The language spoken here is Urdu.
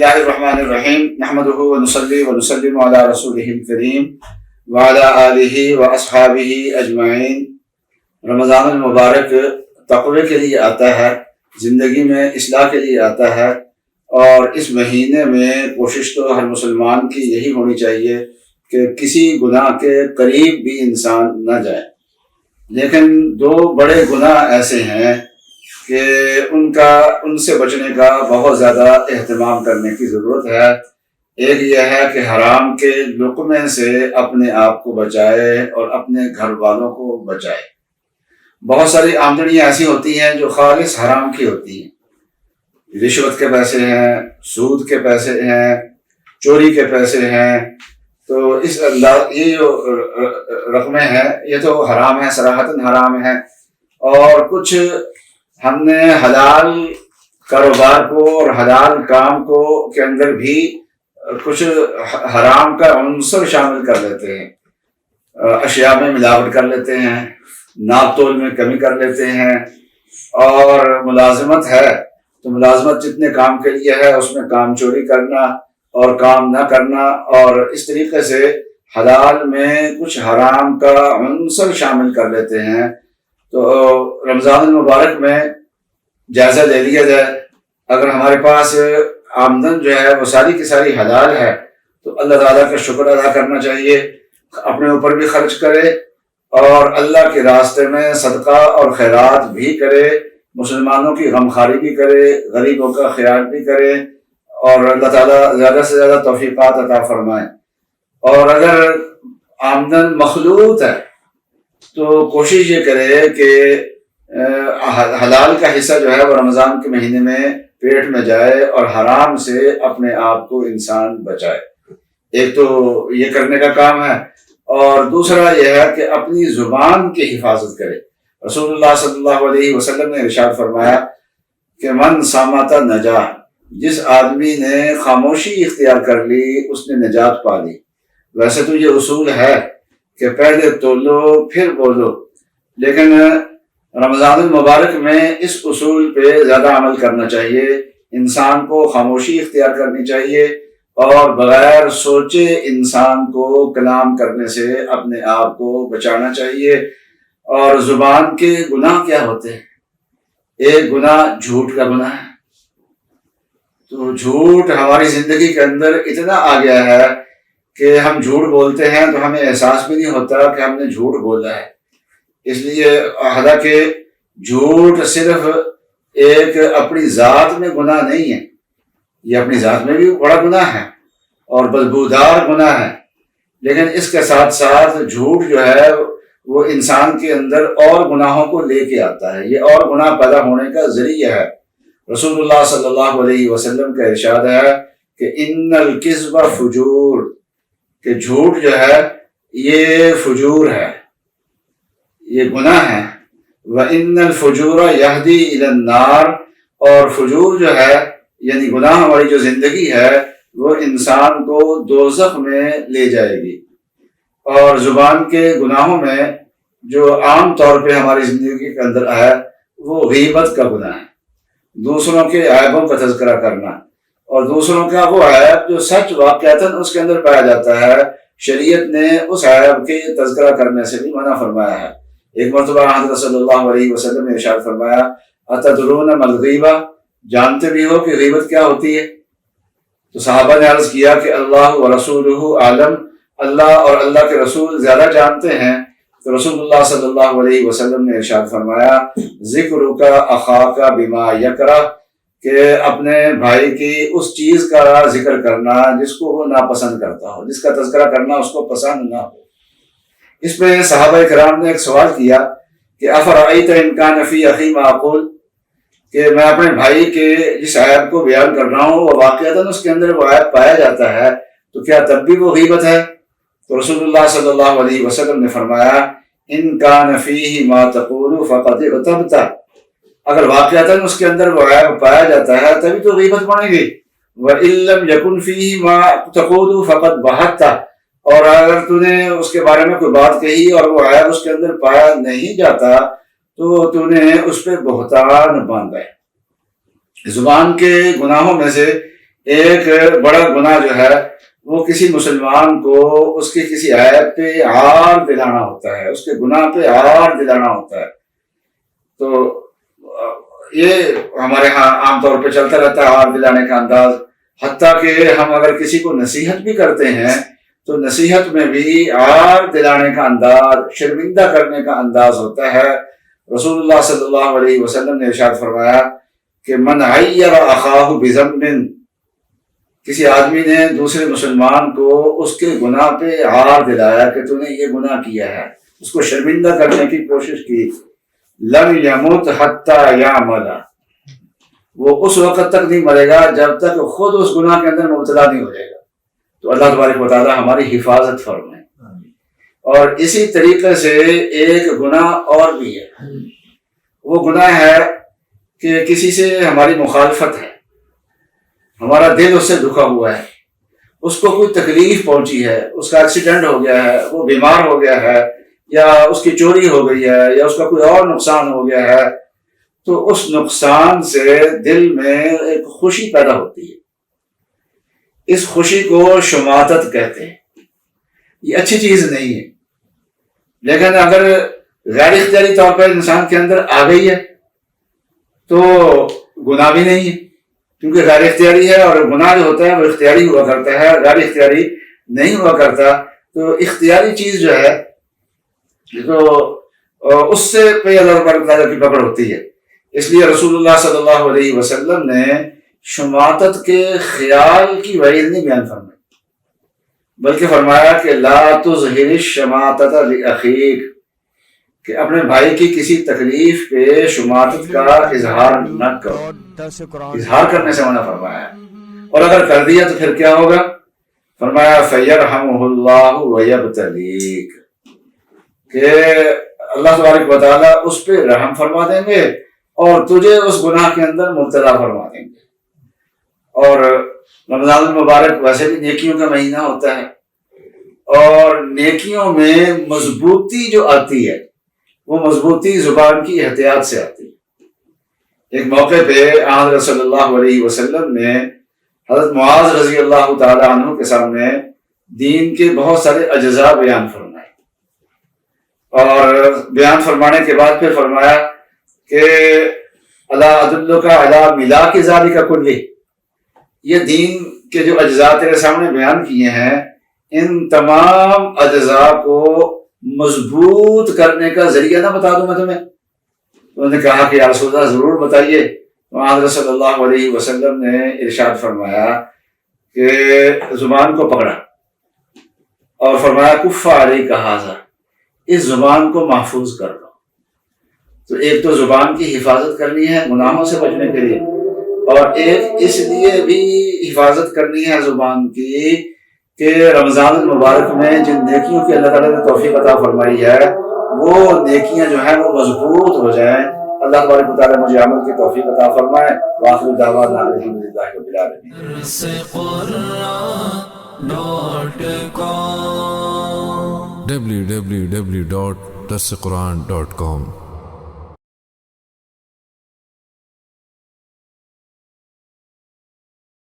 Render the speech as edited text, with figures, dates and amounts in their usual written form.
اللہ الرحمن الرحیم نحمدہ ونصلی ونسلم علی رسولہ الکریم وعلی آلہ واصحابہ اجمعین۔ رمضان المبارک تقوی کے لیے آتا ہے، زندگی میں اصلاح کے لیے آتا ہے، اور اس مہینے میں کوشش تو ہر مسلمان کی یہی ہونی چاہیے کہ کسی گناہ کے قریب بھی انسان نہ جائے۔ لیکن دو بڑے گناہ ایسے ہیں کہ ان سے بچنے کا بہت زیادہ اہتمام کرنے کی ضرورت ہے۔ ایک یہ ہے کہ حرام کے لقمے سے اپنے آپ کو بچائے اور اپنے گھر والوں کو بچائے۔ بہت ساری آمدنیاں ایسی ہوتی ہیں جو خالص حرام کی ہوتی ہیں، رشوت کے پیسے ہیں، سود کے پیسے ہیں، چوری کے پیسے ہیں، تو یہ جو رقمیں ہیں یہ تو حرام ہیں، صراحتاً حرام ہیں۔ اور کچھ ہم نے حلال کاروبار کو اور حلال کام کو کے اندر بھی کچھ حرام کا عنصر شامل کر لیتے ہیں، اشیاء میں ملاوٹ کر لیتے ہیں، ناپ تول میں کمی کر لیتے ہیں، اور ملازمت ہے تو ملازمت جتنے کام کے لیے ہے اس میں کام چوری کرنا اور کام نہ کرنا، اور اس طریقے سے حلال میں کچھ حرام کا عنصر شامل کر لیتے ہیں۔ تو رمضان المبارک میں جائزہ لے لیا جائے، اگر ہمارے پاس آمدن جو ہے وہ ساری کی ساری حلال ہے تو اللہ تعالیٰ کا شکر ادا کرنا چاہیے، اپنے اوپر بھی خرچ کرے اور اللہ کے راستے میں صدقہ اور خیرات بھی کرے، مسلمانوں کی غمخواری بھی کرے، غریبوں کا خیال بھی کرے، اور اللہ تعالیٰ زیادہ سے زیادہ توفیقات عطا فرمائے۔ اور اگر آمدن مخلوط ہے تو کوشش یہ کرے کہ حلال کا حصہ جو ہے وہ رمضان کے مہینے میں پیٹ میں جائے اور حرام سے اپنے آپ کو انسان بچائے۔ ایک تو یہ کرنے کا کام ہے، اور دوسرا یہ ہے کہ اپنی زبان کی حفاظت کرے۔ رسول اللہ صلی اللہ علیہ وسلم نے ارشاد فرمایا کہ من صامت نجا، جس آدمی نے خاموشی اختیار کر لی اس نے نجات پا لی۔ ویسے تو یہ اصول ہے کہ پہلے تولو پھر بولو، لیکن رمضان المبارک میں اس اصول پہ زیادہ عمل کرنا چاہیے۔ انسان کو خاموشی اختیار کرنی چاہیے اور بغیر سوچے انسان کو کلام کرنے سے اپنے آپ کو بچانا چاہیے۔ اور زبان کے گناہ کیا ہوتے ہیں؟ ایک گناہ جھوٹ کا گناہ ہے۔ تو جھوٹ ہماری زندگی کے اندر اتنا آ گیا ہے کہ ہم جھوٹ بولتے ہیں تو ہمیں احساس بھی نہیں ہوتا کہ ہم نے جھوٹ بولا ہے۔ اس لیے حالانکہ جھوٹ صرف ایک اپنی ذات میں گناہ نہیں ہے، یہ اپنی ذات میں بھی بڑا گناہ ہے اور بدبودار گناہ ہے، لیکن اس کے ساتھ ساتھ جھوٹ جو ہے وہ انسان کے اندر اور گناہوں کو لے کے آتا ہے، یہ اور گناہ پیدا ہونے کا ذریعہ ہے۔ رسول اللہ صلی اللہ علیہ وسلم کا ارشاد ہے کہ ان الکذب فجور، کہ جھوٹ جو ہے یہ فجور ہے، یہ گناہ ہے۔ وَإِنَّ الْفُجُورَ يَهْدِي إِلَى النَّارِ، اور فجور جو ہے یعنی گناہ والی جو زندگی ہے وہ انسان کو دوزخ میں لے جائے گی۔ اور زبان کے گناہوں میں جو عام طور پہ ہماری زندگی کے اندر ہے وہ غیبت کا گناہ ہے، دوسروں کے عیبوں کا تذکرہ کرنا، اور دوسروں کا وہ عیب جو سچ واقعتاً اس کے اندر پایا جاتا ہے، شریعت نے اس عیب کے تذکرہ کرنے سے بھی منع فرمایا ہے۔ ایک مرتبہ حضرت صلی اللہ علیہ وسلم نے ارشاد فرمایا اتدرون ما الغیبہ، جانتے بھی ہو کہ غیبت کیا ہوتی ہے؟ تو صحابہ نے عرض کیا کہ اللہ ورسولہ عالم، اللہ اور اللہ کے رسول زیادہ جانتے ہیں۔ تو رسول اللہ صلی اللہ علیہ وسلم نے ارشاد فرمایا ذکرک اخاک بما یکرہ، کہ اپنے بھائی کی اس چیز کا ذکر کرنا جس کو وہ ناپسند کرتا ہو، جس کا تذکرہ کرنا اس کو پسند نہ ہو۔ اس پہ صحابہ کرام نے ایک سوال کیا کہ افرأیت ان کان فی اخی ما اقول، کہ میں اپنے بھائی کے جس عیب کو بیان کر رہا ہوں وہ واقعتاً اس کے اندر وہ عیب پایا جاتا ہے تو کیا تب بھی وہ غیبت ہے؟ تو رسول اللہ صلی اللہ علیہ وسلم نے فرمایا ان کان فیہ ما تقول فقد اغتبت، اگر واقعتاً اس کے اندر وہ عیب پایا جاتا ہے تبھی تو غیبت بنے گی۔ وَإِن لَّمْ يَكُنْ فِيهِ مَا تَقُولُ فَقَدْ بَهَتَّ، اور اگر تو نے اس کے بارے میں کوئی بات کہی اور وہ عیب اس کے اندر پایا نہیں جاتا تو تو نے اس پہ بہتان باندھا ہے۔ زبان کے گناہوں میں سے ایک بڑا گناہ جو ہے وہ کسی مسلمان کو اس کی کسی عیب پہ عار دلانا ہوتا ہے، اس کے گناہ پہ عار دلانا ہوتا ہے. تو یہ ہمارے ہاں عام طور پہ چلتا رہتا ہے عار دلانے کا انداز. حتیٰ کہ ہم اگر کسی کو نصیحت بھی کرتے ہیں تو نصیحت میں بھی عار دلانے کا انداز، شرمندہ کرنے کا انداز ہوتا ہے. رسول اللہ صلی اللہ علیہ وسلم نے ارشاد فرمایا کہ من عیر اخاہ بذنب، کسی آدمی نے دوسرے مسلمان کو اس کے گناہ پہ عار دلایا کہ تو نے یہ گناہ کیا ہے، اس کو شرمندہ کرنے کی کوشش کی، لم یمت حتی یعمل، وہ اس وقت تک نہیں مرے گا جب تک خود اس گناہ کے اندر مبتلا نہیں ہو جائے گا. تو اللہ تبارک و تعالیٰ ہماری حفاظت فرمائے. اور اسی طریقے سے ایک گناہ اور بھی ہے، وہ گناہ ہے کہ کسی سے ہماری مخالفت ہے، ہمارا دل اس سے دکھا ہوا ہے، اس کو کوئی تکلیف پہنچی ہے، اس کا ایکسیڈنٹ ہو گیا ہے، وہ بیمار ہو گیا ہے، یا اس کی چوری ہو گئی ہے، یا اس کا کوئی اور نقصان ہو گیا ہے. تو اس نقصان سے دل میں ایک خوشی پیدا ہوتی ہے. اس خوشی کو شماتت کہتے ہیں. یہ اچھی چیز نہیں ہے، لیکن اگر غیر اختیاری طور پر انسان کے اندر آ گئی ہے تو گناہ بھی نہیں ہے، کیونکہ غیر اختیاری ہے، اور گناہ جو ہوتا ہے وہ اختیاری ہوا کرتا ہے، غیر اختیاری نہیں ہوا کرتا. تو اختیاری چیز جو ہے تو اس سے پہ اللہ تعالیٰ کی پکڑ ہوتی ہے. اس لیے رسول اللہ صلی اللہ علیہ وسلم نے شماتت کے خیال کی وعید نہیں بیان فرمائی، بلکہ فرمایا کہ لا تظہر الشماتۃ لأخیک، کہ اپنے بھائی کی کسی تکلیف پہ شماتت کا اظہار نہ کرو. اظہار کرنے سے منع فرمایا، اور اگر کر دیا تو پھر کیا ہوگا؟ فرمایا فیرحمہ اللہ ویبتلیک، کہ اللہ تبارک و تعالیٰ اس پہ رحم فرما دیں گے اور تجھے اس گناہ کے اندر مبتلا فرما دیں گے. اور رمضان المبارک ویسے بھی نیکیوں کا مہینہ ہوتا ہے، اور نیکیوں میں مضبوطی جو آتی ہے وہ مضبوطی زبان کی احتیاط سے آتی ہے. ایک موقع پہ حضرت صلی اللہ علیہ وسلم نے حضرت معاذ رضی اللہ تعالی عنہ کے سامنے دین کے بہت سارے اجزاء بیان فرمائے، اور بیان فرمانے کے بعد پھر فرمایا کہ الا ادلک علی ملاک ذالک کلہ، یہ دین کے جو اجزاء تیرے سامنے بیان کیے ہیں ان تمام اجزاء کو مضبوط کرنے کا ذریعہ نہ بتا دوں میں تمہیں؟ انہوں نے کہا کہ یا رسول اللہ ضرور بتائیے. تو حضرت صلی اللہ علیہ وسلم نے ارشاد فرمایا کہ زبان کو پکڑا اور فرمایا کف علیک ھذا، اس زبان کو محفوظ کر لو. تو ایک تو زبان کی حفاظت کرنی ہے گناہوں سے بچنے کے لیے، اور ایک اس لیے بھی حفاظت کرنی ہے زبان کی کہ رمضان المبارک میں جن نیکیوں کی اللہ تعالیٰ نے توفیق عطا فرمائی ہے وہ نیکیاں جو ہیں وہ مضبوط ہو جائیں. اللہ تبارک و تعالیٰ مجھے عمل کی توفیق عطا فرمائے. وآخر دعوانا الحمدللہ رب العالمین. www.darsequran.com